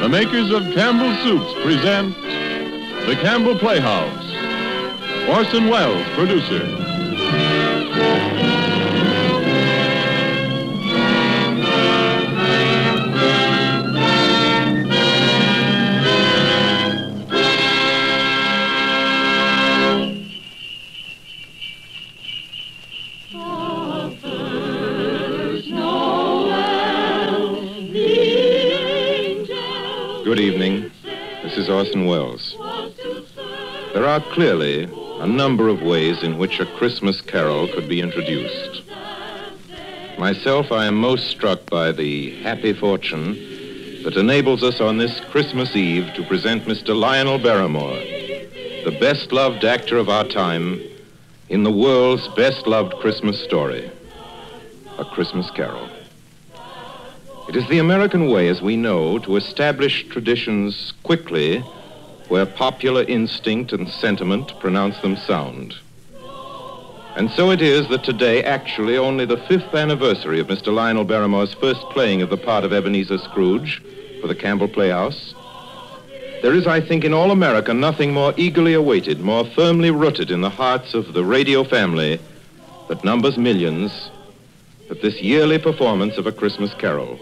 The makers of Campbell Soups present the Campbell Playhouse. Orson Welles, producer. Good evening. This is Orson Welles. There are clearly a number of ways in which a Christmas carol could be introduced. Myself, I am most struck by the happy fortune that enables us on this Christmas Eve to present Mr. Lionel Barrymore, the best-loved actor of our time, in the world's best-loved Christmas story, A Christmas Carol. It is the American way, as we know, to establish traditions quickly where popular instinct and sentiment pronounce them sound. And so it is that today, actually only the 5th anniversary of Mr. Lionel Barrymore's first playing of the part of Ebenezer Scrooge for the Campbell Playhouse, there is, I think, in all America nothing more eagerly awaited, more firmly rooted in the hearts of the radio family that numbers millions, than this yearly performance of A Christmas Carol.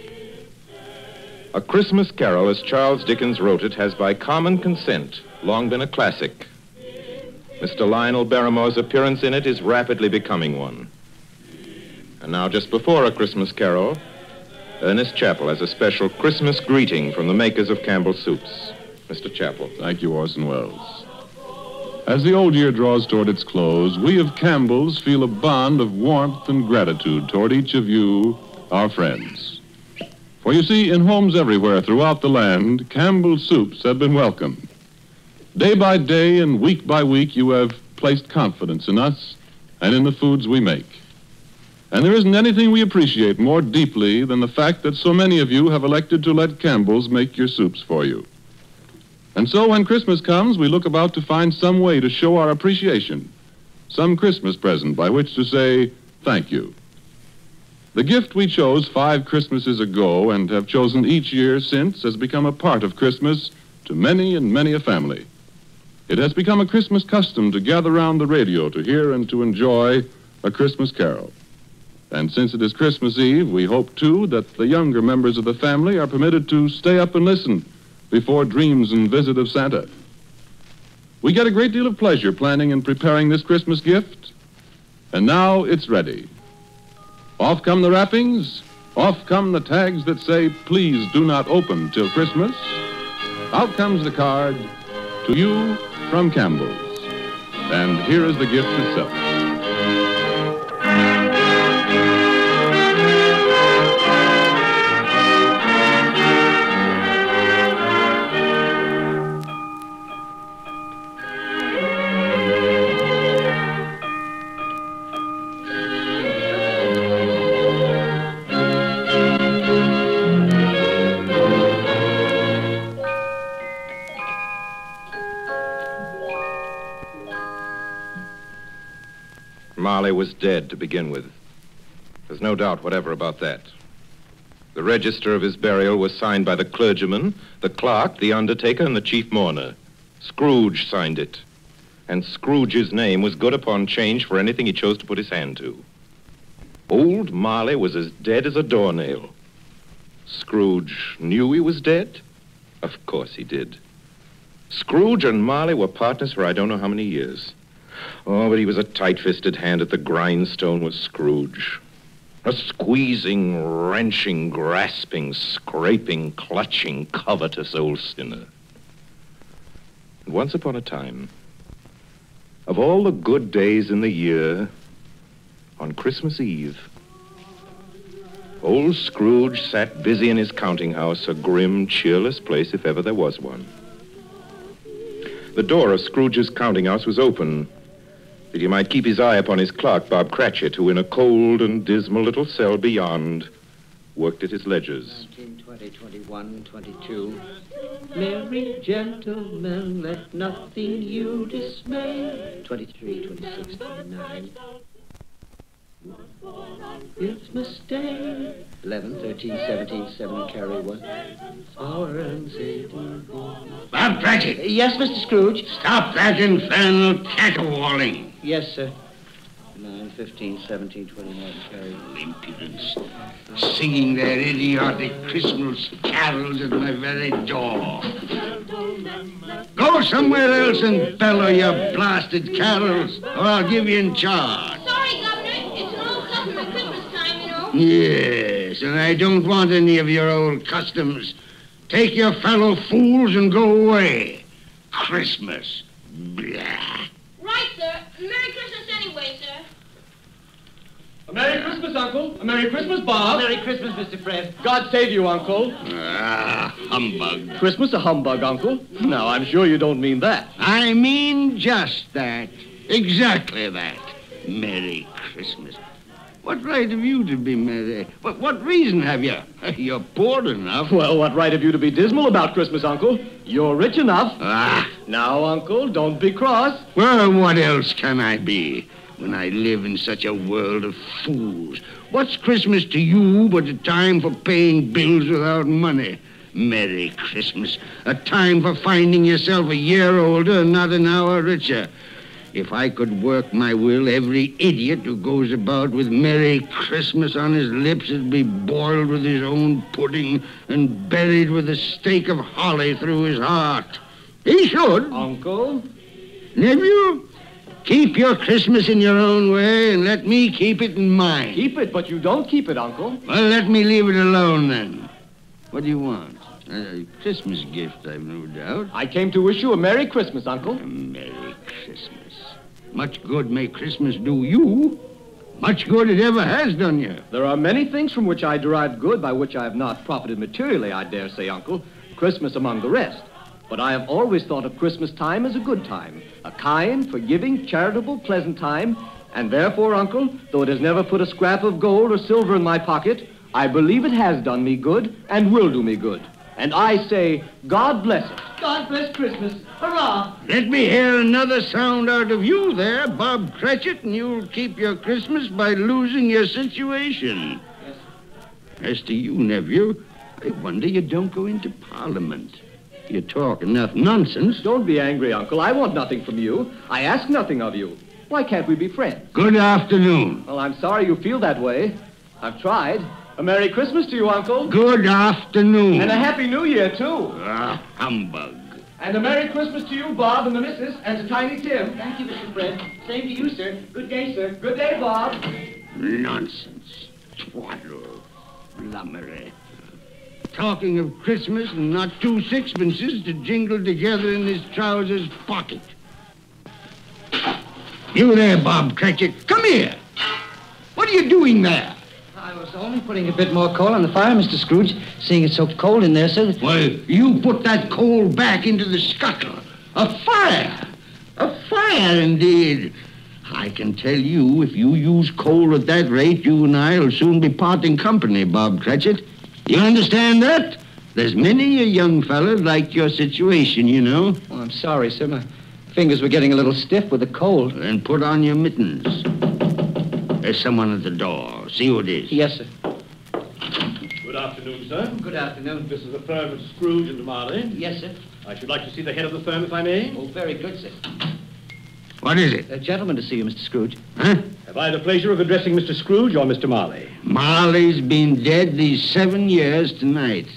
A Christmas Carol, as Charles Dickens wrote it, has by common consent long been a classic. Mr. Lionel Barrymore's appearance in it is rapidly becoming one. And now, just before A Christmas Carol, Ernest Chappell has a special Christmas greeting from the makers of Campbell Soups. Mr. Chappell. Thank you, Orson Welles. As the old year draws toward its close, we of Campbell's feel a bond of warmth and gratitude toward each of you, our friends. For you see, in homes everywhere throughout the land, Campbell Soups have been welcomed. Day by day and week by week, you have placed confidence in us and in the foods we make. And there isn't anything we appreciate more deeply than the fact that so many of you have elected to let Campbell's make your soups for you. And so when Christmas comes, we look about to find some way to show our appreciation, some Christmas present by which to say thank you. The gift we chose 5 Christmases ago and have chosen each year since has become a part of Christmas to many and many a family. It has become a Christmas custom to gather round the radio to hear and to enjoy A Christmas Carol. And since it is Christmas Eve, we hope, too, that the younger members of the family are permitted to stay up and listen before dreams and visit of Santa. We get a great deal of pleasure planning and preparing this Christmas gift, and now it's ready. Off come the wrappings, off come the tags that say, please do not open till Christmas. Out comes the card, to you from Campbell's. And here is the gift itself. Marley was dead to begin with. There's no doubt whatever about that. The register of his burial was signed by the clergyman, the clerk, the undertaker, and the chief mourner. Scrooge signed it. And Scrooge's name was good upon change for anything he chose to put his hand to. Old Marley was as dead as a doornail. Scrooge knew he was dead? Of course he did. Scrooge and Marley were partners for I don't know how many years. Oh, but he was a tight-fisted hand at the grindstone, was Scrooge. A squeezing, wrenching, grasping, scraping, clutching, covetous old sinner. And once upon a time, of all the good days in the year, on Christmas Eve, old Scrooge sat busy in his counting house, a grim, cheerless place if ever there was one. The door of Scrooge's counting house was open, that he might keep his eye upon his clerk, Bob Cratchit, who in a cold and dismal little cell beyond worked at his ledgers. 19, 20, 21, 22. Merry gentlemen, let nothing you dismay. 23, 26, 29. Christmas Day. 11, 13, 17, 7, carry 1. Sour and Satan. Bob Cratchit! Yes, Mr. Scrooge? Stop that infernal caterwauling. Yes, sir. 9, 15, 17, 29, carry 1. Impudence. Singing their idiotic Christmas carols at my very door. Go somewhere else and bellow your blasted carols, or I'll give you in charge. Sorry, Governor. It's an old custom at Christmas time, you know. Yes, and I don't want any of your old customs. Take your fellow fools and go away. Christmas. Blah. Right, sir. Merry Christmas anyway, sir. A Merry Christmas, Uncle. A Merry Christmas, Bob. Merry Christmas, Mr. Fred. God save you, Uncle. Ah, humbug. Christmas a humbug, Uncle? Now, I'm sure you don't mean that. I mean just that. Exactly that. Merry Christmas. What right have you to be merry? What reason have you? You're poor enough. Well, what right have you to be dismal about Christmas, Uncle? You're rich enough. Ah, Now, Uncle, don't be cross. well, what else can I be when I live in such a world of fools? What's Christmas to you but a time for paying bills without money? Merry Christmas. A time for finding yourself a year older and not an hour richer. If I could work my will, every idiot who goes about with Merry Christmas on his lips would be boiled with his own pudding and buried with a stake of holly through his heart. He should. Uncle? Nephew, keep your Christmas in your own way and let me keep it in mine. Keep it, but you don't keep it, Uncle. Well, let me leave it alone then. What do you want? A Christmas gift, I've no doubt. I came to wish you a Merry Christmas, Uncle. A Merry Christmas. Much good may Christmas do you. Much good it ever has done you. There are many things from which I derive good by which I have not profited materially, I dare say, Uncle. Christmas among the rest. But I have always thought of Christmas time as a good time. A kind, forgiving, charitable, pleasant time. And therefore, Uncle, though it has never put a scrap of gold or silver in my pocket, I believe it has done me good and will do me good. And I say, God bless it. God bless Christmas. Hurrah! Let me hear another sound out of you there, Bob Cratchit, and you'll keep your Christmas by losing your situation. Yes. As to you, nephew, I wonder you don't go into Parliament. You talk enough nonsense. Don't be angry, Uncle. I want nothing from you. I ask nothing of you. Why can't we be friends? Good afternoon. Well, I'm sorry you feel that way. I've tried. A Merry Christmas to you, Uncle. Good afternoon. And a Happy New Year, too. Ah, humbug. And a Merry Christmas to you, Bob, and the missus, and to Tiny Tim. Thank you, Mr. Fred. Same to you, sir. Good day, sir. Good day, Bob. Nonsense. Twaddle. Flummery. Talking of Christmas and not 2 sixpences to jingle together in his trousers pocket. You there, Bob Cratchit. Come here. What are you doing there? I was only putting a bit more coal on the fire, Mr. Scrooge, seeing it's so cold in there, sir. Well, you put that coal back into the scuttle. A fire. A fire, indeed. I can tell you, if you use coal at that rate, you and I will soon be parting company, Bob Cratchit. You understand that? There's many a young fella like your situation, you know. Oh, I'm sorry, sir. My fingers were getting a little stiff with the cold. Then put on your mittens. There's someone at the door. See who it is. Yes, sir. Good afternoon, sir. Good afternoon. This is the firm of Scrooge and Marley. Yes, sir. I should like to see the head of the firm, if I may. Oh, very good, sir. What is it? A gentleman to see you, Mr. Scrooge. Huh? Have I the pleasure of addressing Mr. Scrooge or Mr. Marley? Marley's been dead these 7 years tonight.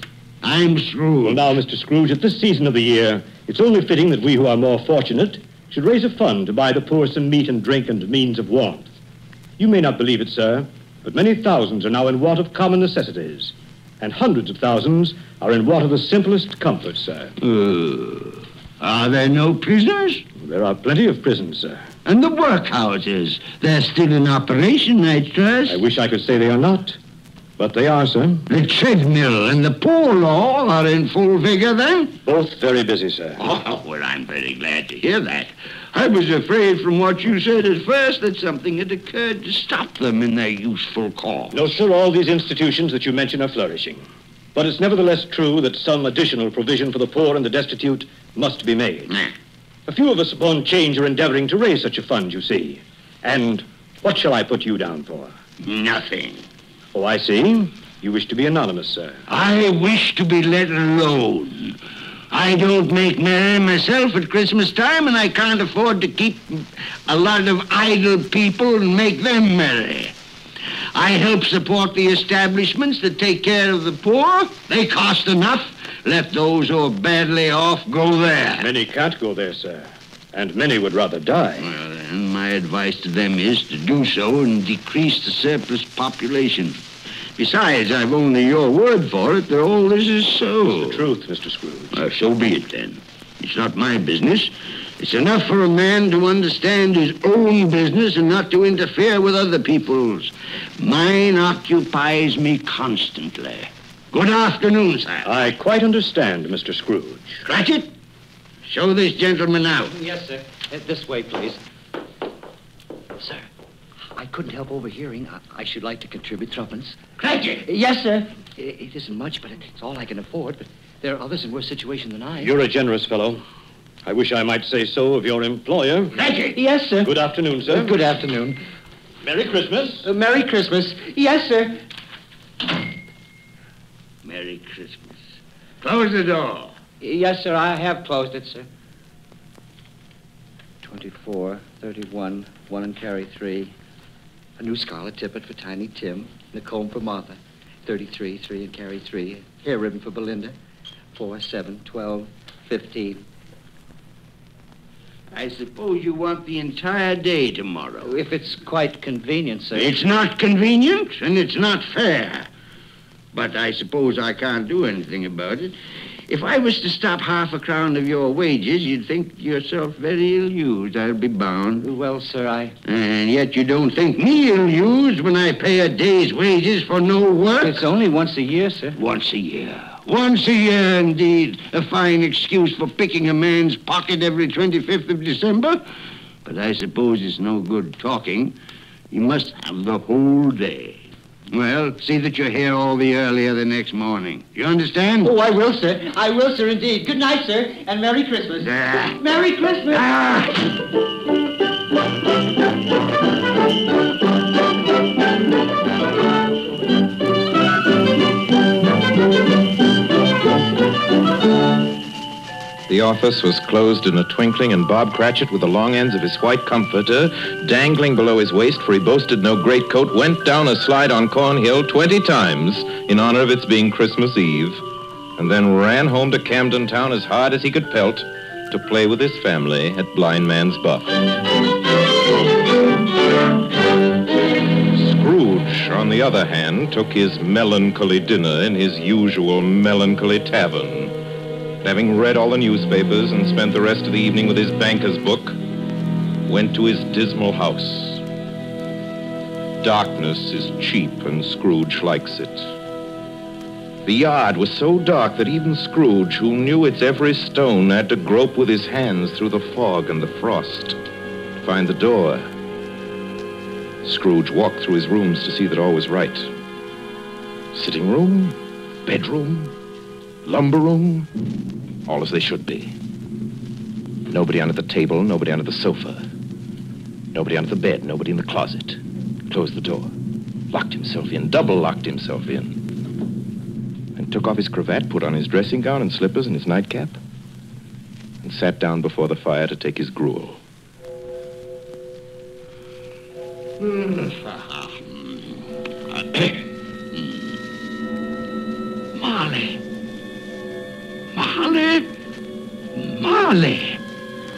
I'm Scrooge. Well, now, Mr. Scrooge, at this season of the year, it's only fitting that we who are more fortunate should raise a fund to buy the poor some meat and drink and means of warmth. You may not believe it, sir, but many thousands are now in want of common necessities, and hundreds of thousands are in want of the simplest comforts, sir. Are there no prisoners? There are plenty of prisons, sir. And the workhouses? They're still in operation, I trust. I wish I could say they are not, but they are, sir. The treadmill and the poor law are in full vigor, then? Both very busy, sir. Oh, well, I'm very glad to hear that. I was afraid from what you said at first that something had occurred to stop them in their useful cause. No, sir, all these institutions that you mention are flourishing. But it's nevertheless true that some additional provision for the poor and the destitute must be made. A few of us upon change are endeavoring to raise such a fund, you see. And what shall I put you down for? Nothing. Oh, I see. You wish to be anonymous, sir. I wish to be let alone. I don't make merry myself at Christmas time, and I can't afford to keep a lot of idle people and make them merry. I help support the establishments that take care of the poor. They cost enough. Let those who are badly off go there. Many can't go there, sir. And many would rather die. Well, then, my advice to them is to do so and decrease the surplus population. Besides, I've only your word for it that all this is so. It's the truth, Mr. Scrooge. So be it, then. It's not my business. It's enough for a man to understand his own business and not to interfere with other people's. Mine occupies me constantly. Good afternoon, sir. I quite understand, Mr. Scrooge. Cratchit, show this gentleman out. Yes, sir. This way, please. Sir, I couldn't help overhearing. I should like to contribute threepence. Cratchit! Yes, sir. It isn't much, but it's all I can afford. But there are others in worse situation than I. You're a generous fellow. I wish I might say so of your employer. Cratchit! Yes, sir. Good afternoon, sir. Good afternoon. Merry Christmas. Merry Christmas. Yes, sir. Merry Christmas. Close the door. Yes, sir. I have closed it, sir. 24, 31, 1 and carry 3. A new scarlet tippet for Tiny Tim. And a comb for Martha. 33, 3 and carry 3. A hair ribbon for Belinda. 4, 7, 12, 15. I suppose you want the entire day tomorrow. If it's quite convenient, sir. It's not convenient, and it's not fair. But I suppose I can't do anything about it. If I was to stop half a crown of your wages, you'd think yourself very ill-used, I'll be bound. Well, sir, And yet you don't think me ill-used when I pay a day's wages for no work? It's only once a year, sir. Once a year. Once a year, indeed. A fine excuse for picking a man's pocket every 25th of December. But I suppose it's no good talking. You must have the whole day. Well, see that you're here all the earlier the next morning. You understand? Oh, I will, sir. I will, sir, indeed. Good night, sir, and Merry Christmas. Merry Christmas. The office was closed in a twinkling, and Bob Cratchit, with the long ends of his white comforter dangling below his waist, for he boasted no greatcoat, went down a slide on Cornhill 20 times in honor of its being Christmas Eve, and then ran home to Camden Town as hard as he could pelt to play with his family at Blind Man's Buff. Scrooge, on the other hand, took his melancholy dinner in his usual melancholy tavern. Having read all the newspapers and spent the rest of the evening with his banker's book, went to his dismal house. Darkness is cheap, and Scrooge likes it. The yard was so dark that even Scrooge, who knew its every stone, had to grope with his hands through the fog and the frost to find the door. Scrooge walked through his rooms to see that all was right. Sitting room, bedroom, lumber room, all as they should be. Nobody under the table, nobody under the sofa. Nobody under the bed, nobody in the closet. Closed the door, locked himself in, double-locked himself in, and took off his cravat, put on his dressing gown and slippers and his nightcap, and sat down before the fire to take his gruel. Marley!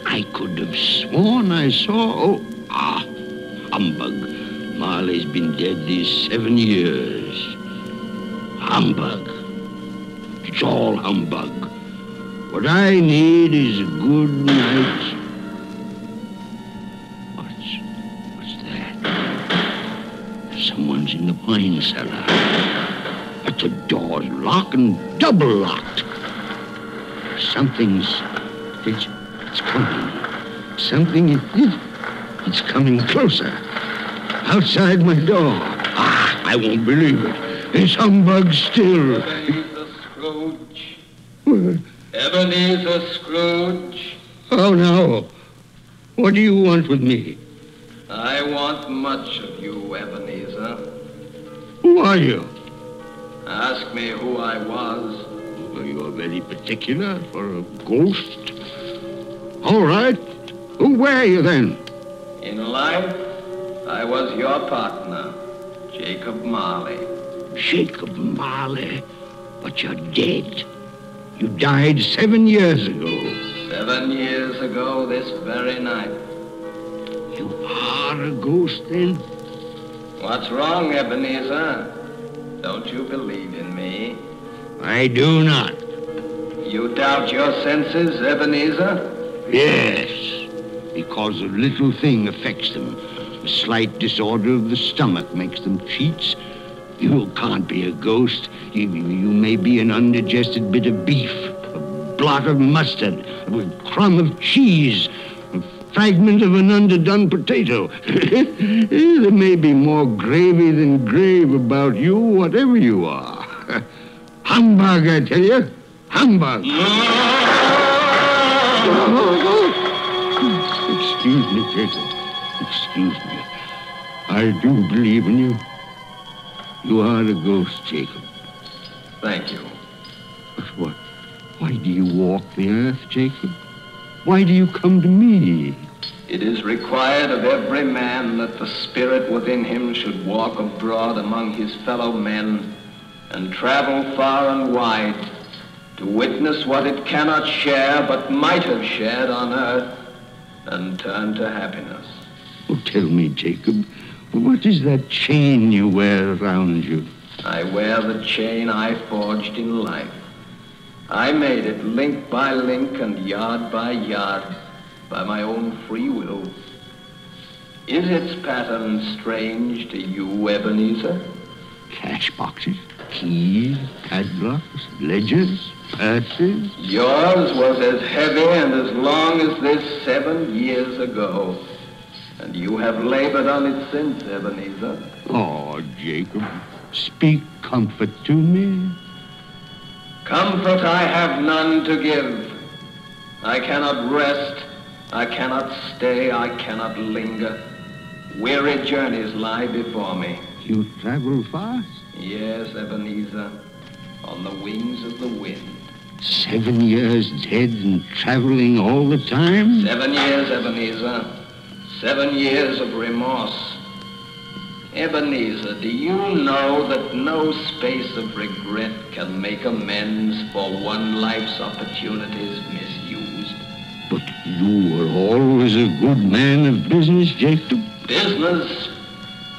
I could have sworn I saw... humbug. Marley's been dead these 7 years. Humbug. It's all humbug. What I need is a good night. What's that? Someone's in the wine cellar. But the door's locked and double locked. It's coming. It's coming closer. Outside my door. I won't believe it. It's humbug still. Ebenezer Scrooge. What? Ebenezer Scrooge. Oh, no. What do you want with me? I want much of you, Ebenezer. Who are you? Ask me who I was. Well, you're very particular for a ghost. All right. Who were you then? In life, I was your partner, Jacob Marley. Jacob Marley. But you're dead. You died 7 years ago. 7 years ago this very night. You are a ghost then? What's wrong, Ebenezer? Don't you believe in me? I do not. You doubt your senses, Ebenezer? Yes, because a little thing affects them. A slight disorder of the stomach makes them cheats. You can't be a ghost. You may be an undigested bit of beef, a blot of mustard, a crumb of cheese, a fragment of an underdone potato. There may be more gravy than grave about you, whatever you are. Humbug, I tell you. Humbug. Excuse me, Jacob. Excuse me. I do believe in you. You are a ghost, Jacob. Thank you. But what? Why do you walk the earth, Jacob? Why do you come to me? It is required of every man that the spirit within him should walk abroad among his fellow men and travel far and wide to witness what it cannot share but might have shared on earth and turn to happiness. Oh, tell me, Jacob, what is that chain you wear around you? I wear the chain I forged in life. I made it link by link and yard by yard by my own free will. Is its pattern strange to you, Ebenezer? Cash boxes, keys, padlocks, ledgers, purses. Yours was as heavy and as long as this 7 years ago. And you have labored on it since, Ebenezer. Oh, Jacob, speak comfort to me. Comfort I have none to give. I cannot rest, I cannot stay, I cannot linger. Weary journeys lie before me. You travel fast? Yes, Ebenezer, on the wings of the wind. 7 years dead and traveling all the time? 7 years, Ebenezer. 7 years of remorse. Ebenezer, do you know that no space of regret can make amends for one life's opportunities misused? But you were always a good man of business, Jacob. Business?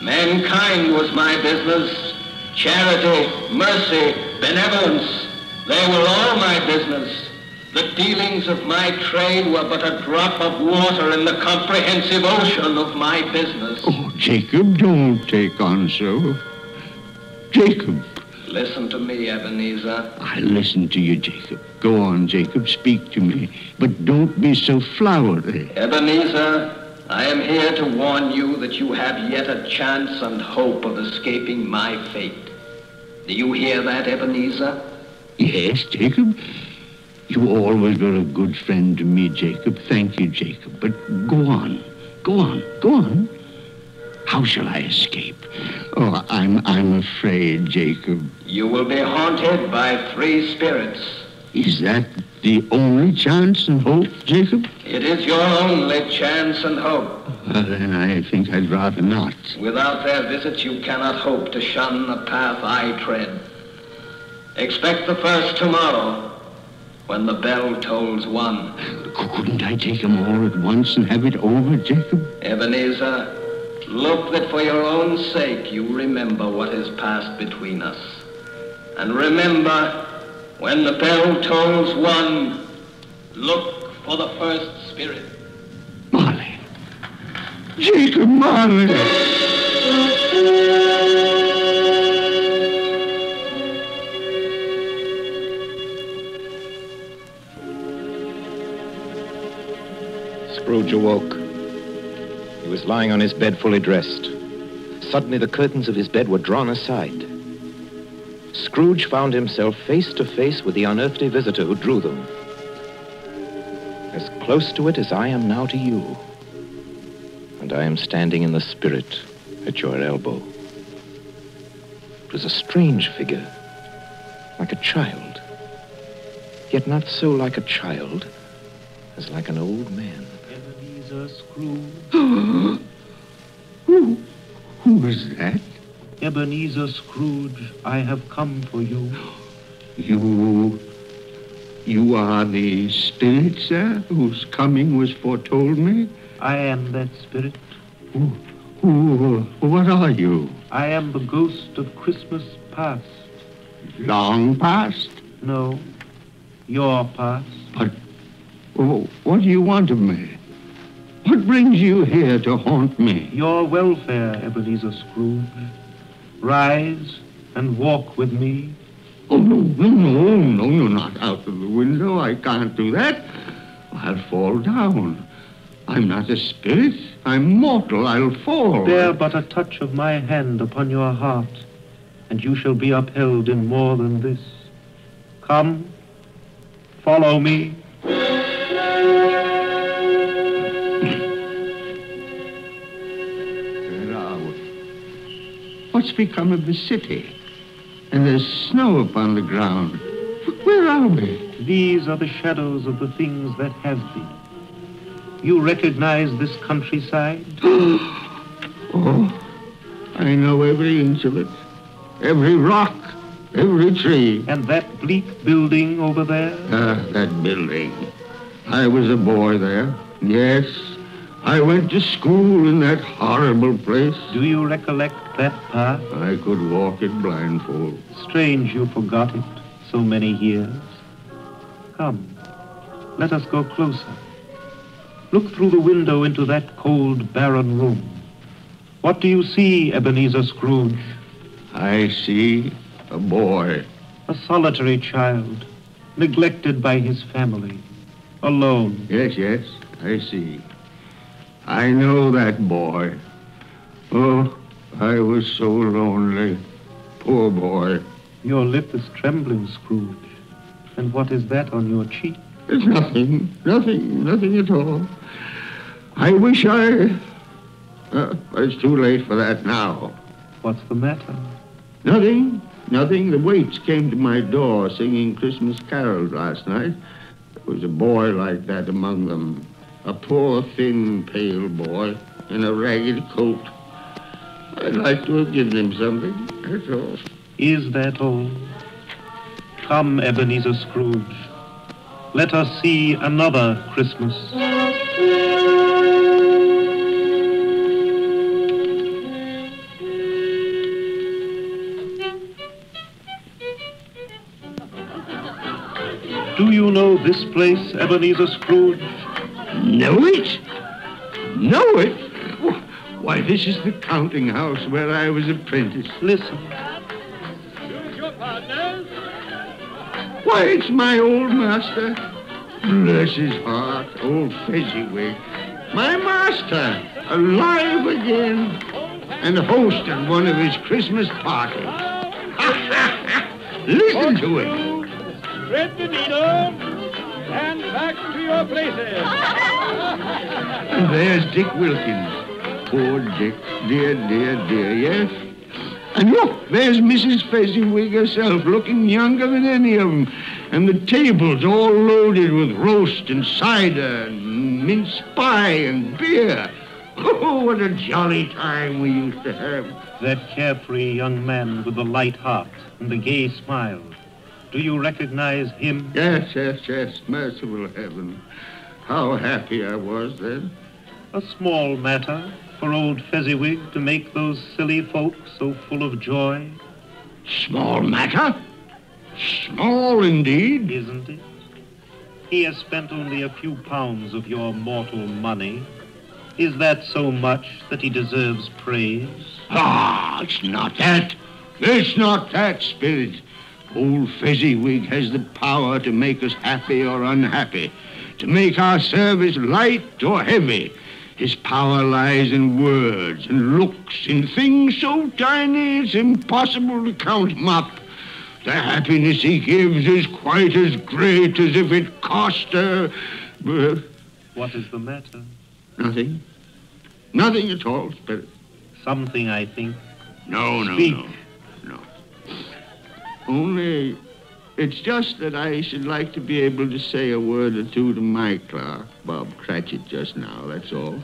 Mankind was my business. Charity, mercy, benevolence, they were all my business. The dealings of my trade were but a drop of water in the comprehensive ocean of my business. Oh, Jacob, don't take on so. Jacob. Listen to me, Ebenezer. I listen to you, Jacob. Go on, Jacob, speak to me. But don't be so flowery. Ebenezer, I am here to warn you that you have yet a chance and hope of escaping my fate. Do you hear that, Ebenezer? Yes, Jacob. You always were a good friend to me, Jacob. Thank you, Jacob. But go on. Go on. Go on. How shall I escape? Oh, I'm afraid, Jacob. You will be haunted by 3 spirits. Is that the only chance and hope, Jacob? It is your only chance and hope. Then I think I'd rather not. Without their visit, you cannot hope to shun the path I tread. Expect the first tomorrow, when the bell tolls 1. Couldn't I take them all at once and have it over, Jacob? Ebenezer, look that for your own sake you remember what has passed between us. And remember, when the bell tolls 1, look for the first spirit. Marley. Jacob Marley. Scrooge awoke. He was lying on his bed fully dressed. Suddenly the curtains of his bed were drawn aside. Scrooge found himself face to face with the unearthly visitor who drew them. As close to it as I am now to you. And I am standing in the spirit at your elbow. was a strange figure, like a child, yet not so like a child as like an old man. Ebenezer Scrooge. Who is that? Ebenezer Scrooge, I have come for you. You are the spirit, sir, whose coming was foretold me? I am that spirit. What are you? I am the ghost of Christmas past. Long past? No, your past. But what do you want of me? What brings you here to haunt me? Your welfare, Ebenezer Scrooge. Rise and walk with me. Oh, no, not out of the window. I can't do that. I'll fall down. I'm not a spirit. I'm mortal. I'll fall. Bear but a touch of my hand upon your heart, and you shall be upheld in more than this. Come, follow me. Where are we? What's become of the city? And there's snow upon the ground. Where are we? These are the shadows of the things that have been. You recognize this countryside? Oh, I know every inch of it. Every rock, every tree. And that bleak building over there? That building. I was a boy there. Yes, I went to school in that horrible place. Do you recollect that path? I could walk it blindfold. Strange you forgot it so many years. Come, let us go closer. Look through the window into that cold, barren room. What do you see, Ebenezer Scrooge? I see a boy. A solitary child, neglected by his family, alone. Yes, I see. I know that boy. Oh, I was so lonely. Poor boy. Your lip is trembling, Scrooge. And what is that on your cheek? It's nothing at all. I wish it's too late for that now. What's the matter? Nothing. The waits came to my door singing Christmas carols last night. There was a boy like that among them. A poor, thin, pale boy in a ragged coat. I'd like to have given him something, that's all. Is that all? Come, Ebenezer Scrooge. Let us see another Christmas. Do you know this place, Ebenezer Scrooge? Know it? Know it? Why, this is the counting house where I was apprentice. Listen. Choose your partners. Why, it's my old master. Bless his heart, old Fezziwig. My master, alive again, and host at one of his Christmas parties. Listen to him. Thread the needle and back to your places. And there's Dick Wilkins. Poor Dick. Dear, yes. And look, there's Mrs. Fezziwig herself, looking younger than any of them. And the table's all loaded with roast and cider and mince pie and beer. Oh, what a jolly time we used to have. That carefree young man with the light heart and the gay smile. Do you recognize him? Yes. Merciful heaven. How happy I was then. A small matter for old Fezziwig to make those silly folks so full of joy. Small matter? Small indeed. Isn't it? He has spent only a few pounds of your mortal money. Is that so much that he deserves praise? It's not that. It's not that, Spirit. Old Fezziwig has the power to make us happy or unhappy, to make our service light or heavy. His power lies in words and looks, in things so tiny it's impossible to count them up. The happiness he gives is quite as great as if it cost her... What is the matter? Nothing. Nothing at all, Spirit. Something, I think. No. Speak. No. Only, it's just that I should like to be able to say a word or two to my clerk, Bob Cratchit, just now, that's all.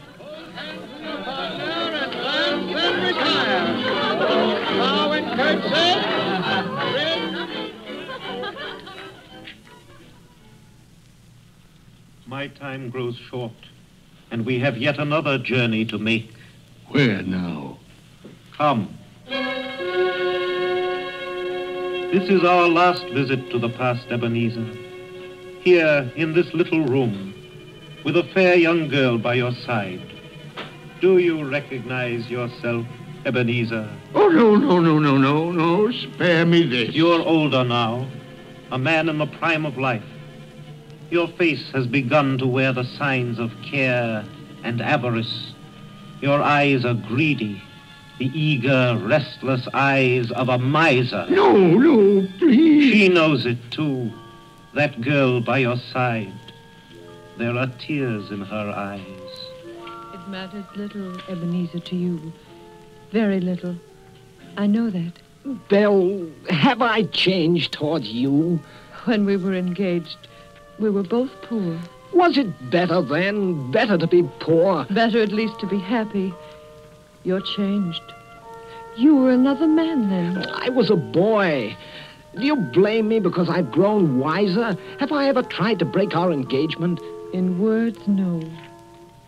My time grows short, and we have yet another journey to make. Where now? Come. This is our last visit to the past, Ebenezer. Here, in this little room, with a fair young girl by your side. Do you recognize yourself, Ebenezer? Oh, no. Spare me this. You're older now, a man in the prime of life. Your face has begun to wear the signs of care and avarice. Your eyes are greedy, the eager, restless eyes of a miser. No, please. She knows it, too, that girl by your side. There are tears in her eyes. It matters little, Ebenezer, to you. Very little. I know that. Belle, have I changed towards you? When we were engaged, we were both poor. Was it better then? Better to be poor? Better at least to be happy. You're changed. You were another man then. I was a boy. Do you blame me because I've grown wiser? Have I ever tried to break our engagement? In words, no.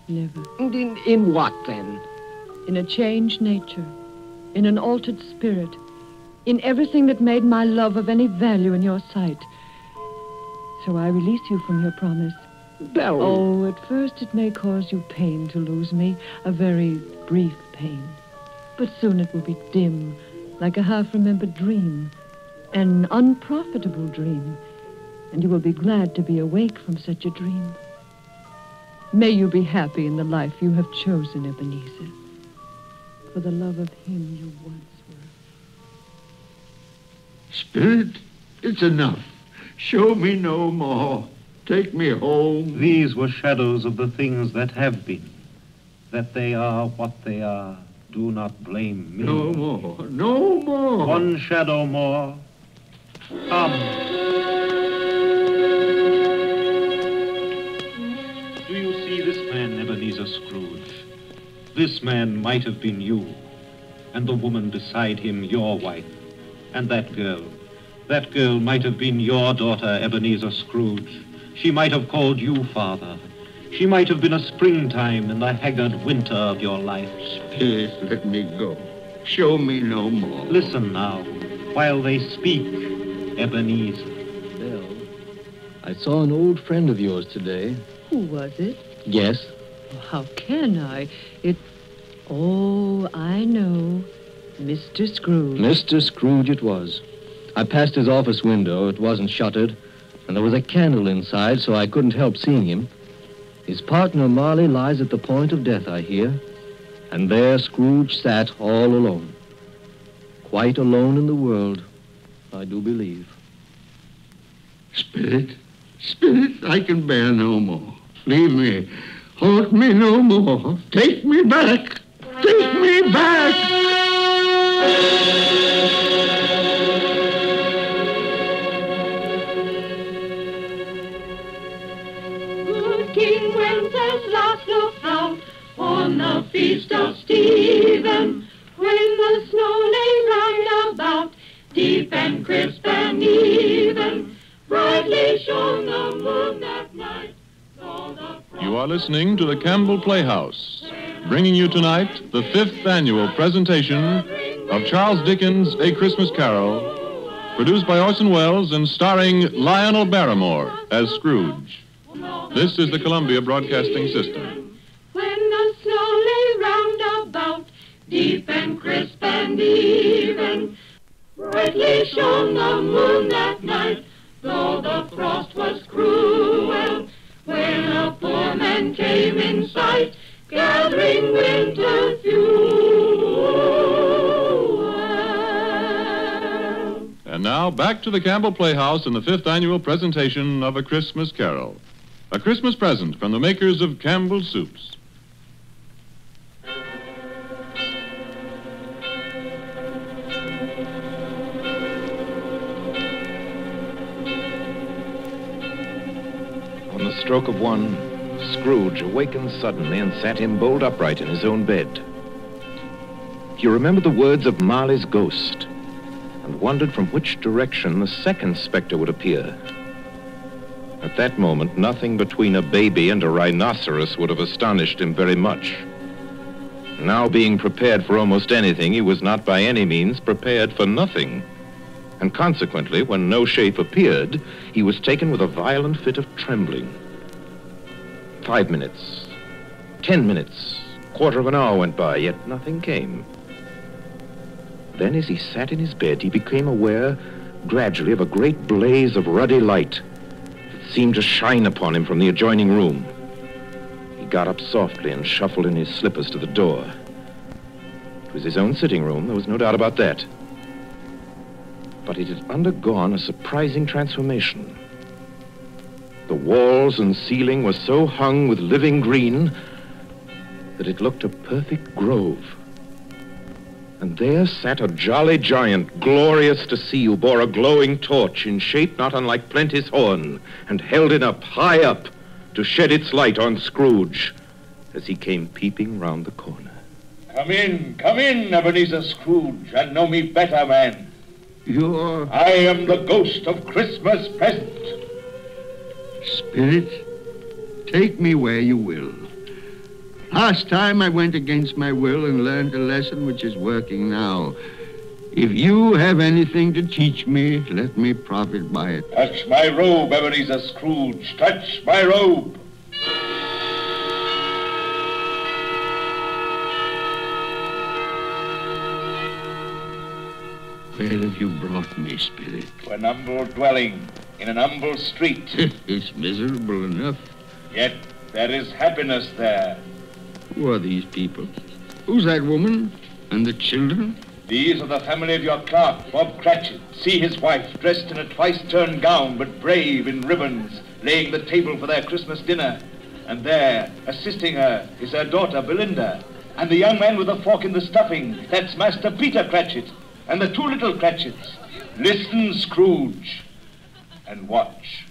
Never. In what, then? In a changed nature. In an altered spirit. In everything that made my love of any value in your sight. So I release you from your promise. Belle. Oh, at first it may cause you pain to lose me, a very brief pain. But soon it will be dim, like a half-remembered dream, an unprofitable dream, and you will be glad to be awake from such a dream. May you be happy in the life you have chosen, Ebenezer, for the love of him you once were. Spirit, it's enough. Show me no more. Take me home. These were shadows of the things that have been. That they are what they are. Do not blame me. No more. One shadow more. Come. Do you see this man, Ebenezer Scrooge? This man might have been you, and the woman beside him your wife, and that girl. That girl might have been your daughter, Ebenezer Scrooge. She might have called you father. She might have been a springtime in the haggard winter of your life. Spirit, let me go. Show me no more. Listen now, while they speak, Ebenezer. Belle, I saw an old friend of yours today. Who was it? Yes. How can I? Oh, I know. Mr. Scrooge. Mr. Scrooge it was. I passed his office window. It wasn't shuttered, and there was a candle inside, so I couldn't help seeing him. His partner, Marley, lies at the point of death, I hear. And there Scrooge sat all alone. Quite alone in the world, I do believe. Spirit, I can bear no more. Leave me. Haunt me no more. Take me back. Take me back. King Wenceslas looked out on the feast of Stephen, when the snow lay round about, deep and crisp and even. Brightly shone the moon that night. You are listening to the Campbell Playhouse, bringing you tonight the 5th annual presentation of Charles Dickens' A Christmas Carol, produced by Orson Welles and starring Lionel Barrymore as Scrooge. This is the Columbia Broadcasting System. When the snow lay round about, deep and crisp and even, brightly shone the moon that night, though the frost was cruel, when a poor man came in sight, gathering winter fuel. And now, back to the Campbell Playhouse in the 5th annual presentation of A Christmas Carol. A Christmas present from the makers of Campbell's Soups. On the stroke of one, Scrooge awakened suddenly and sat him bolt upright in his own bed. He remembered the words of Marley's ghost and wondered from which direction the second specter would appear. At that moment, nothing between a baby and a rhinoceros would have astonished him very much. Now being prepared for almost anything, he was not by any means prepared for nothing. And consequently, when no shape appeared, he was taken with a violent fit of trembling. 5 minutes, 10 minutes, quarter of an hour went by, yet nothing came. Then as he sat in his bed, he became aware gradually of a great blaze of ruddy light that seemed to shine upon him from the adjoining room. He got up softly and shuffled in his slippers to the door. It was his own sitting room, there was no doubt about that. But it had undergone a surprising transformation. The walls and ceiling were so hung with living green that it looked a perfect grove. And there sat a jolly giant, glorious to see, who bore a glowing torch in shape not unlike Plenty's horn, and held it up, high up, to shed its light on Scrooge as he came peeping round the corner. Come in, Ebenezer Scrooge, and know me better, man. You're... I am the ghost of Christmas present. Spirit, take me where you will. Last time I went against my will and learned a lesson which is working now. If you have anything to teach me, let me profit by it. Touch my robe, Ebenezer Scrooge. Touch my robe. Where have you brought me, Spirit? To an humble dwelling in an humble street. It's miserable enough. Yet there is happiness there. Who are these people? Who's that woman? And the children? These are the family of your clerk, Bob Cratchit. See his wife, dressed in a twice-turned gown, but brave in ribbons, laying the table for their Christmas dinner. And there, assisting her, is her daughter, Belinda. And the young man with a fork in the stuffing, that's Master Peter Cratchit. And the two little Cratchits. Listen, Scrooge, and watch.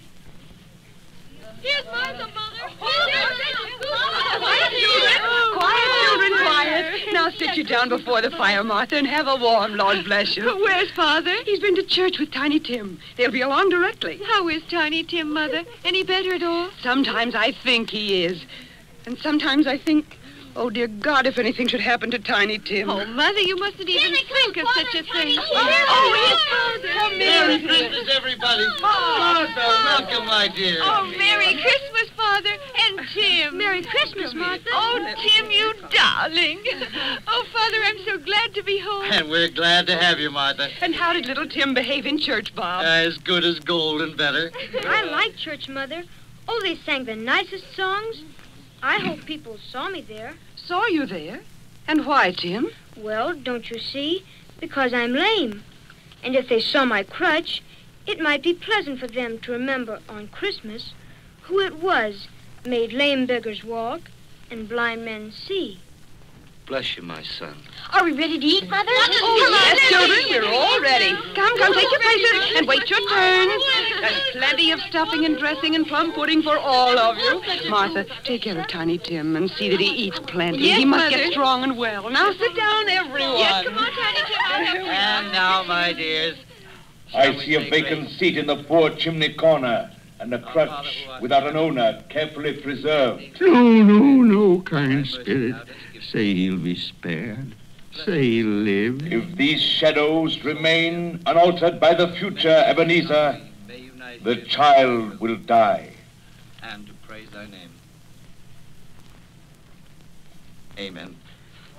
Here's Martha, Mother. Quiet, children, quiet. Now sit you down before the fire, Martha, and have a warm, Lord bless you. Where's Father? He's been to church with Tiny Tim. They'll be along directly. How is Tiny Tim, Mother? Any better at all? Sometimes I think he is. And sometimes I think, oh, dear God, if anything should happen to Tiny Tim. Oh, Mother, you mustn't even think of such a thing. Merry Christmas, everybody. Martha, welcome, my dear. Oh, Merry Christmas, Father, and Tim. Merry Christmas, Martha. Oh, Tim, you darling. Oh, Father, I'm so glad to be home. And we're glad to have you, Martha. And how did little Tim behave in church, Bob? As good as gold and better. I like church, Mother. Oh, they sang the nicest songs. I hope people saw me there. Saw you there? And why, Tim? Well, don't you see? Because I'm lame. And if they saw my crutch, it might be pleasant for them to remember on Christmas who it was made lame beggars walk and blind men see. Bless you, my son. Are we ready to eat, Mother? Yes, children, we're all ready. Come, take your places and wait your turn. There's plenty of stuffing and dressing and plum pudding for all of you. Martha, take care of Tiny Tim and see that he eats plenty. Yes, he must Mother. get strong and well. Now sit down, everyone. Yes, come on, Tiny Tim. And now, my dears. I see a vacant seat in the poor chimney corner, and a crutch without an owner, carefully preserved. No, kind Spirit. Say he'll be spared. Say he'll live. If these shadows remain unaltered by the future, Ebenezer, the child will die. And to praise thy name. Amen.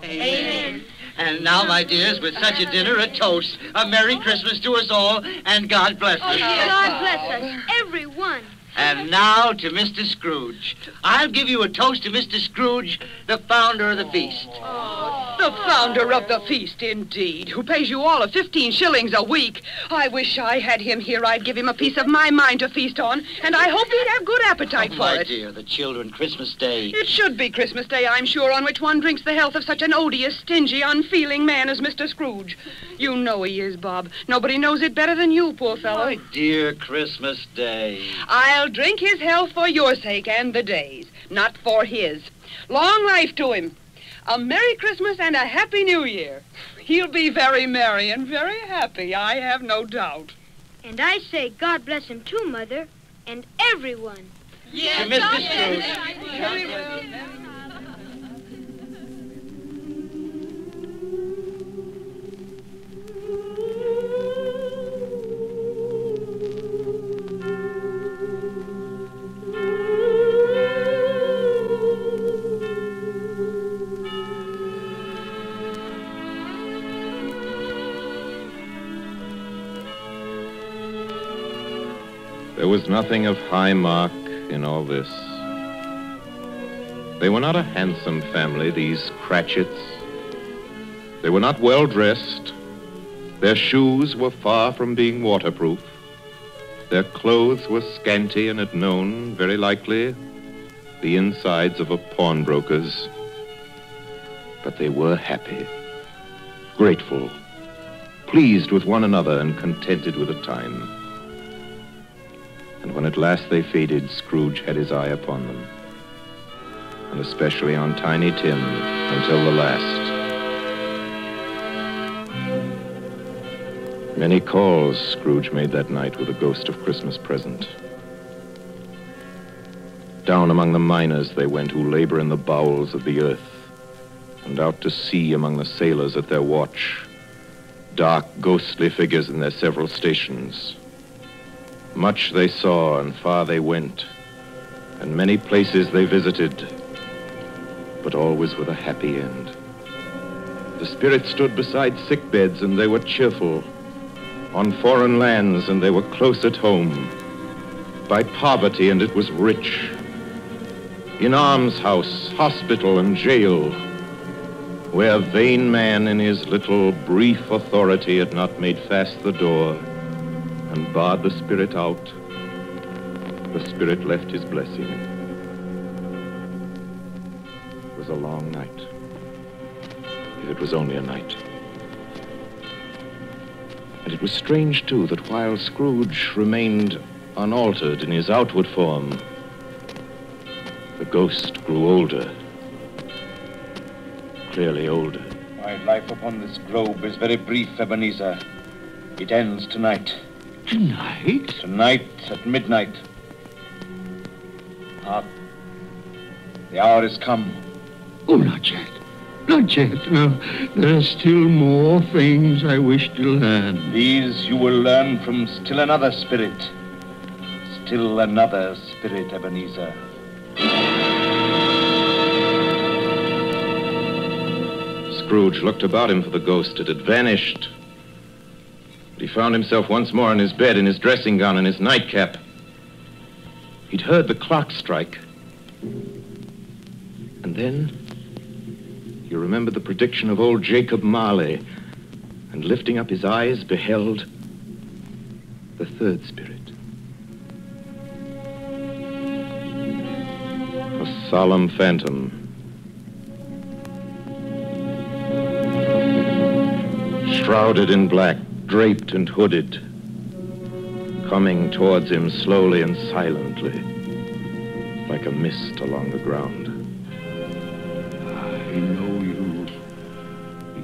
Amen. And now, my dears, with such a dinner, a toast. A Merry Christmas to us all, and God bless us. God bless us, everyone. And now to Mr. Scrooge. I'll give you a toast to Mr. Scrooge, the founder of the feast. Oh, The founder of the feast, indeed, who pays you all of 15 shillings a week. I wish I had him here. I'd give him a piece of my mind to feast on, and I hope he'd have good appetite for My it. dear, the children, Christmas Day. It should be Christmas Day, I'm sure, on which one drinks the health of such an odious, stingy, unfeeling man as Mr. Scrooge. You know he is, Bob. Nobody knows it better than you, poor fellow. My dear Christmas Day. I'll drink his health for your sake and the day's, not for his. Long life to him. A Merry Christmas and a Happy New Year. He'll be very merry and very happy, I have no doubt. And I say God bless him too, Mother, and everyone. Yes, to Mr. Scrooge. Very well. There was nothing of high mark in all this. They were not a handsome family, these Cratchits. They were not well dressed. Their shoes were far from being waterproof. Their clothes were scanty and had known, very likely, the insides of a pawnbroker's. But they were happy, grateful, pleased with one another and contented with the time. And when at last they faded, Scrooge had his eye upon them, and especially on Tiny Tim until the last. Many calls Scrooge made that night with a ghost of Christmas present. Down among the miners they went who labor in the bowels of the earth, and out to sea among the sailors at their watch, dark, ghostly figures in their several stations. Much they saw and far they went, and many places they visited, but always with a happy end. The spirits stood beside sick beds and they were cheerful, on foreign lands and they were close at home, by poverty and it was rich, in almshouse, hospital and jail, where vain man in his little brief authority had not made fast the door and barred the spirit out, the spirit left his blessing. It was a long night, if it was only a night. And it was strange, too, that while Scrooge remained unaltered in his outward form, the ghost grew older, clearly older. My life upon this globe is very brief, Ebenezer. It ends tonight. Tonight? Tonight at midnight. Hark. The hour is come. Oh, not yet. Not yet. No, there are still more things I wish to learn. These you will learn from still another spirit. Still another spirit, Ebenezer. Scrooge looked about him for the ghost. It had vanished. But he found himself once more in his bed, in his dressing gown and his nightcap. He'd heard the clock strike. And then he remembered the prediction of old Jacob Marley, and lifting up his eyes, beheld the third spirit. A solemn phantom, shrouded in black, draped and hooded, coming towards him slowly and silently, like a mist along the ground. I know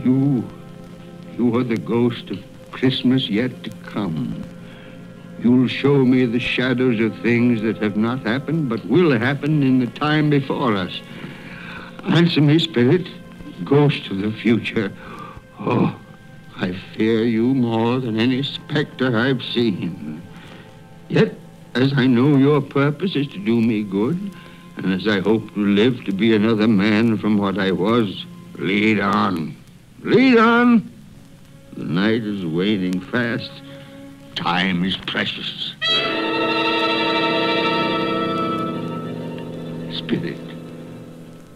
you. You are the ghost of Christmas yet to come. You'll show me the shadows of things that have not happened, but will happen in the time before us. Answer me, spirit, ghost of the future. Oh, I fear you more than any specter I've seen. Yet, as I know your purpose is to do me good, and as I hope to live to be another man from what I was, lead on. Lead on. The night is waning fast. Time is precious. Spirit,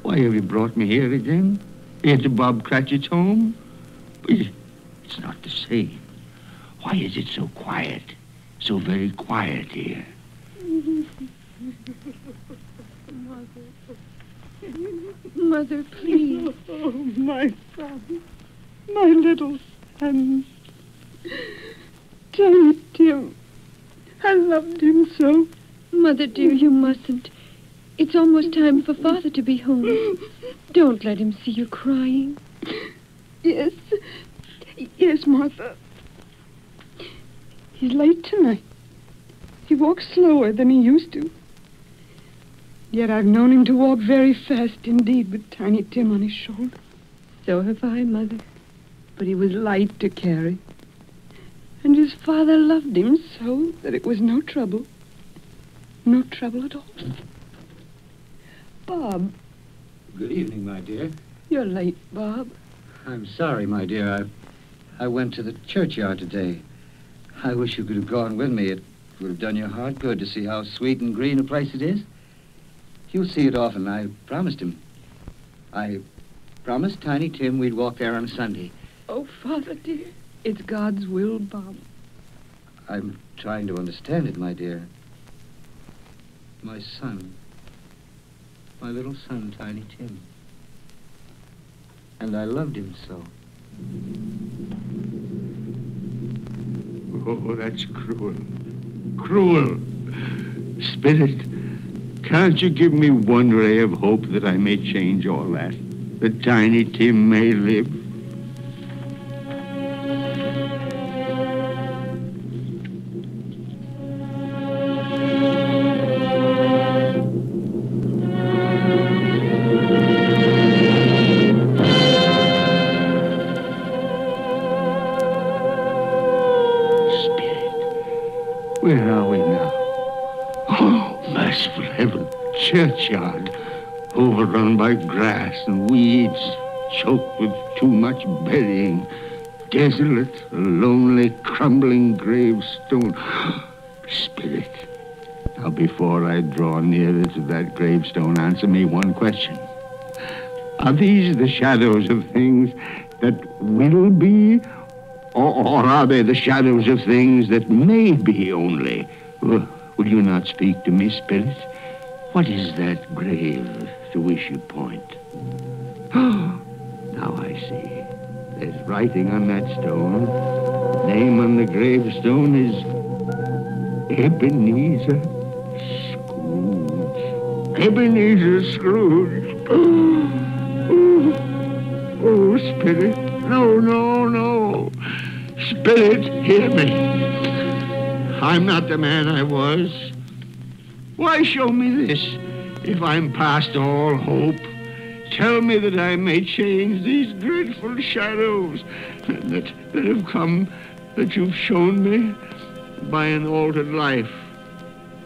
why have you brought me here again? At Bob Cratchit's home? It's not the same. Why is it so quiet? So very quiet here. Mother, please. Oh, my son. My little son. Tiny Tim. I loved him so. Mother, dear, you mustn't. It's almost time for Father to be home. Don't let him see you crying. Yes. Yes, Martha. He's late tonight. He walks slower than he used to. Yet I've known him to walk very fast indeed with Tiny Tim on his shoulder. So have I, Mother. But he was light to carry. And his father loved him so that it was no trouble. No trouble at all. Bob. Good evening, my dear. You're late, Bob. I'm sorry, my dear. I went to the churchyard today. I wish you could have gone with me. It would have done your heart good to see how sweet and green a place it is. You'll see it often. I promised him. I promised Tiny Tim we'd walk there on Sunday. Oh, Father, dear. It's God's will, Bob. I'm trying to understand it, my dear. My son. My little son, Tiny Tim. And I loved him so. Oh, that's cruel. Cruel. Spirit, can't you give me one ray of hope that I may change all that? That Tiny Tim may live? Where are we now? Oh, merciful heaven. Churchyard, overrun by grass and weeds, choked with too much burying. Desolate, a lonely, crumbling gravestone. Spirit, now before I draw nearer to that gravestone, answer me one question. Are these the shadows of things that will be? Or are they the shadows of things that may be only? Will you not speak to me, Spirit? What is that grave to which you point? Now I see. There's writing on that stone. Name on the gravestone is Ebenezer Scrooge. Ebenezer Scrooge. Oh, Spirit. No, no, no. Spirit, hear me. I'm not the man I was. Why show me this if I'm past all hope? Tell me that I may change these dreadful shadows that have come, that you've shown me by an altered life.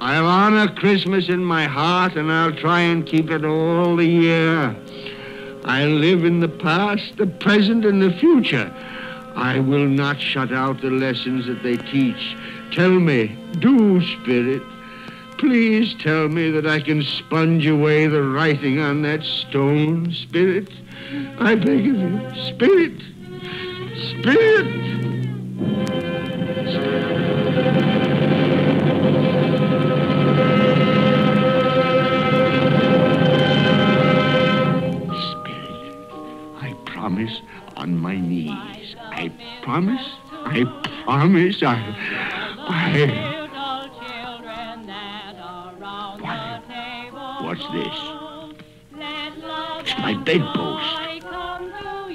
I'll honor Christmas in my heart, and I'll try and keep it all the year. I'll live in the past, the present, and the future. I will not shut out the lessons that they teach. Tell me, do, Spirit. Please tell me that I can sponge away the writing on that stone, Spirit. I beg of you, Spirit. Spirit. Promise on my knees. I promise. What's this? It's my bedpost.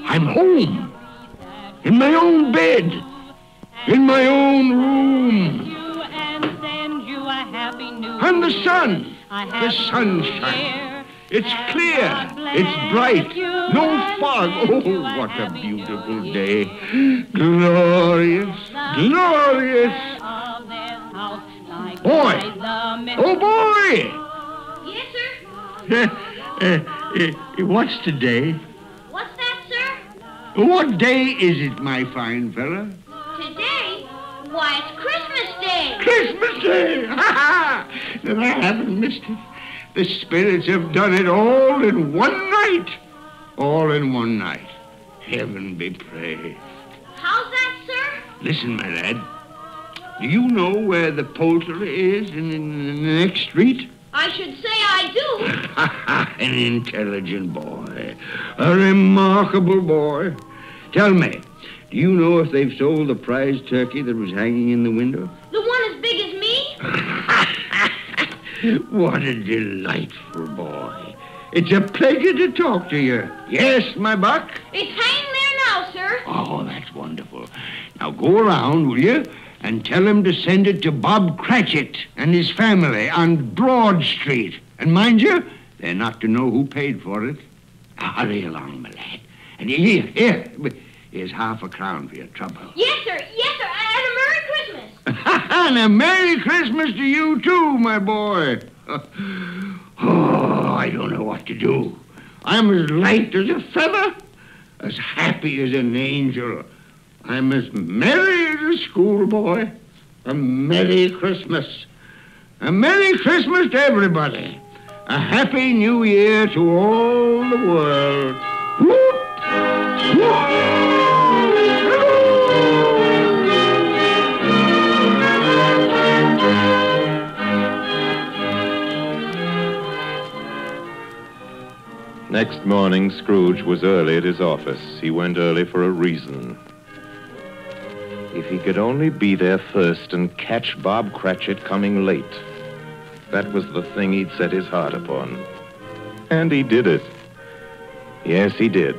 I'm home. In my own bed. In my own room. And the sun. The sunshine. It's clear. It's bright. No fog. Oh, what a beautiful day. Glorious. Glorious. Boy. Oh, boy. Yes, sir? What's today? What's that, sir? What day is it, my fine fella? Today? Why, it's Christmas Day. Christmas Day! Ha ha! Then I haven't missed it. The spirits have done it all in one night. all in one night. Heaven be praised. How's that, sir? Listen, my lad. Do you know where the poultry is in the next street? I should say I do. An intelligent boy. A remarkable boy. Tell me, do you know if they've sold the prize turkey that was hanging in the window? The one as big as me? What a delightful boy. It's a pleasure to talk to you. Yes, my buck? It's hanging there now, sir. Oh, that's wonderful. Now go around, will you, and tell him to send it to Bob Cratchit and his family on Broad Street. And mind you, they're not to know who paid for it. Now, hurry along, my lad. And here's half a crown for your trouble. Yes, sir. Yes, sir. And a Merry Christmas. And a Merry Christmas to you, too, my boy. Oh, I don't know what to do. I'm as light as a feather, as happy as an angel. I'm as merry as a schoolboy. A Merry Christmas. A Merry Christmas to everybody. A Happy New Year to all the world. Whoop! Whoop! Next morning, Scrooge was early at his office. He went early for a reason. If he could only be there first and catch Bob Cratchit coming late. That was the thing he'd set his heart upon. And he did it. Yes, he did.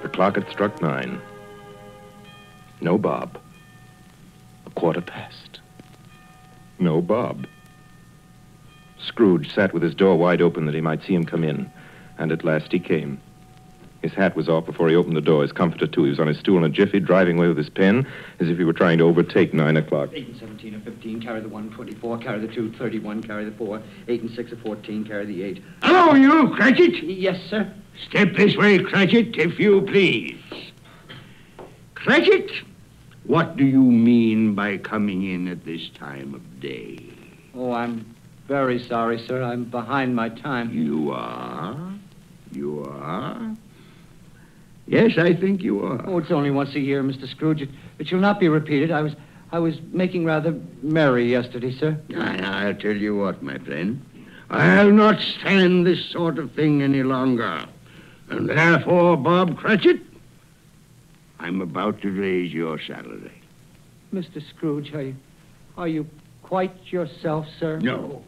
The clock had struck 9. No Bob. 1:15. No Bob. Scrooge sat with his door wide open that he might see him come in. And at last he came. His hat was off before he opened the door, his comforter, too. He was on his stool in a jiffy, driving away with his pen, as if he were trying to overtake 9 o'clock. 8 and 17 are 15, carry the 1, 24, carry the 2, 31, carry the 4, 8 and 6 are 14, carry the 8. Hello, you, Cratchit. Yes, sir. Step this way, Cratchit, if you please. Cratchit, what do you mean by coming in at this time of day? Oh, I'm very sorry, sir. I'm behind my time. You are? You are? Yes, I think you are. Oh, it's only once a year, Mr. Scrooge. It shall not be repeated. I was making rather merry yesterday, sir. I'll tell you what, my friend. I'll not stand this sort of thing any longer. And therefore, Bob Cratchit, I'm about to raise your salary. Mr. Scrooge, are you quite yourself, sir? No.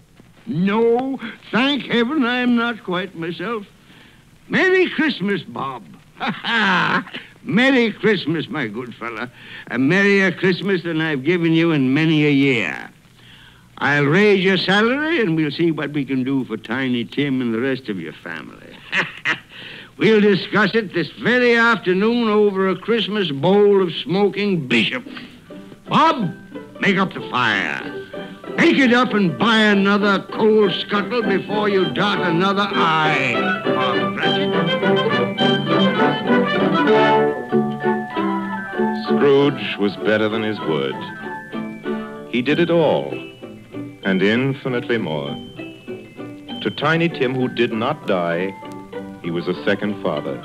No, thank heaven I'm not quite myself. Merry Christmas, Bob. Ha-ha! Merry Christmas, my good fella. A merrier Christmas than I've given you in many a year. I'll raise your salary, and we'll see what we can do for Tiny Tim and the rest of your family. We'll discuss it this very afternoon over a Christmas bowl of smoking bishop. Bob, make up the fire. Make it up and buy another coal scuttle before you dot another I, Bob Cratchit. Scrooge was better than his word. He did it all, and infinitely more. To Tiny Tim, who did not die, he was a second father.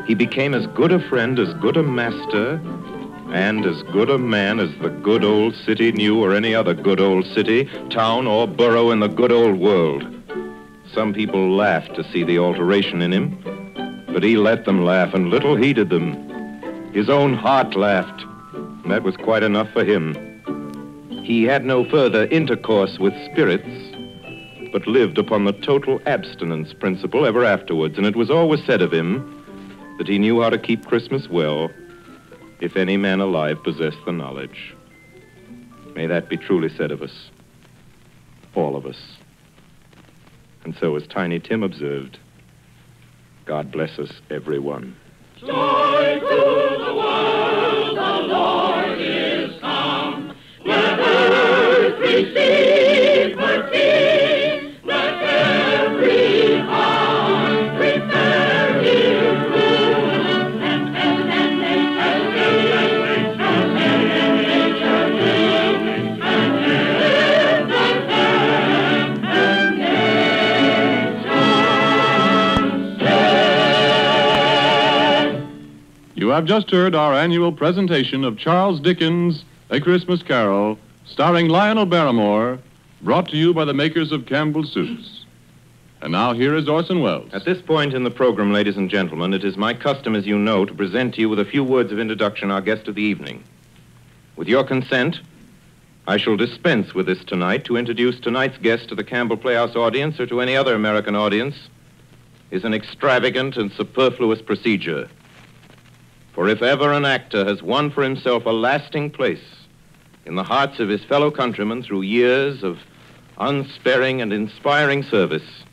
He became as good a friend, as good a master, and as good a man as the good old city knew, or any other good old city, town, or borough in the good old world. Some people laughed to see the alteration in him, but he let them laugh, and little heeded them. His own heart laughed, and that was quite enough for him. He had no further intercourse with spirits, but lived upon the total abstinence principle ever afterwards, and it was always said of him that he knew how to keep Christmas well, if any man alive possessed the knowledge. May that be truly said of us, all of us. And so, as Tiny Tim observed, God bless us, everyone. Joy to the world, the Lord is come. Let earth receive her King. Let every heart prepare his room. And heaven and nature sing, and heaven and nature sing, and heaven and nature sing. You have just heard our annual presentation of Charles Dickens' A Christmas Carol, starring Lionel Barrymore, brought to you by the makers of Campbell's Soups. And now here is Orson Welles. At this point in the program, ladies and gentlemen, it is my custom, as you know, to present to you with a few words of introduction our guest of the evening. With your consent, I shall dispense with this tonight to introduce tonight's guest to the Campbell Playhouse audience or to any other American audience is an extravagant and superfluous procedure. For if ever an actor has won for himself a lasting place in the hearts of his fellow countrymen through years of unsparing and inspiring service,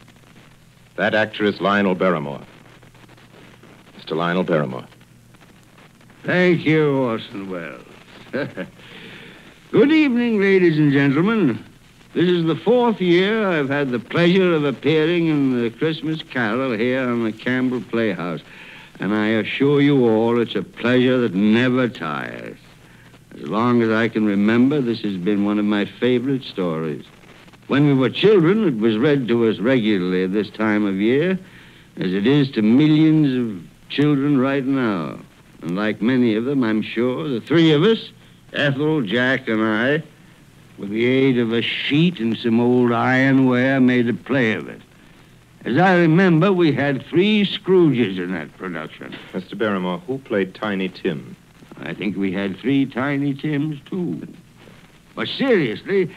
that actor is Lionel Barrymore. Mr. Lionel Barrymore. Thank you, Orson Welles. Good evening, ladies and gentlemen. This is the 4th year I've had the pleasure of appearing in the Christmas Carol here on the Campbell Playhouse. And I assure you all it's a pleasure that never tires. As long as I can remember, this has been one of my favorite stories. When we were children, it was read to us regularly at this time of year, as it is to millions of children right now. And like many of them, I'm sure, the three of us, Ethel, Jack, and I, with the aid of a sheet and some old ironware, made a play of it. As I remember, we had 3 Scrooges in that production. Mr. Barrymore, who played Tiny Tim? I think we had 3 Tiny Tims, too. But seriously,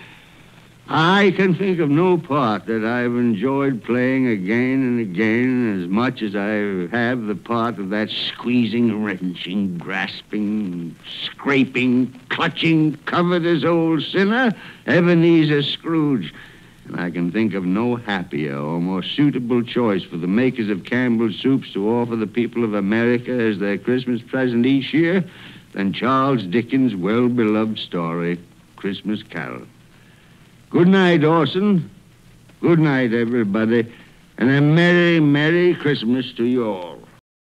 I can think of no part that I've enjoyed playing again and again as much as I have the part of that squeezing, wrenching, grasping, scraping, clutching, covetous old sinner, Ebenezer Scrooge. And I can think of no happier or more suitable choice for the makers of Campbell's Soups to offer the people of America as their Christmas present each year than Charles Dickens' well-beloved story, Christmas Carol. Good night, Orson. Good night, everybody. And a Merry, Merry Christmas to you all.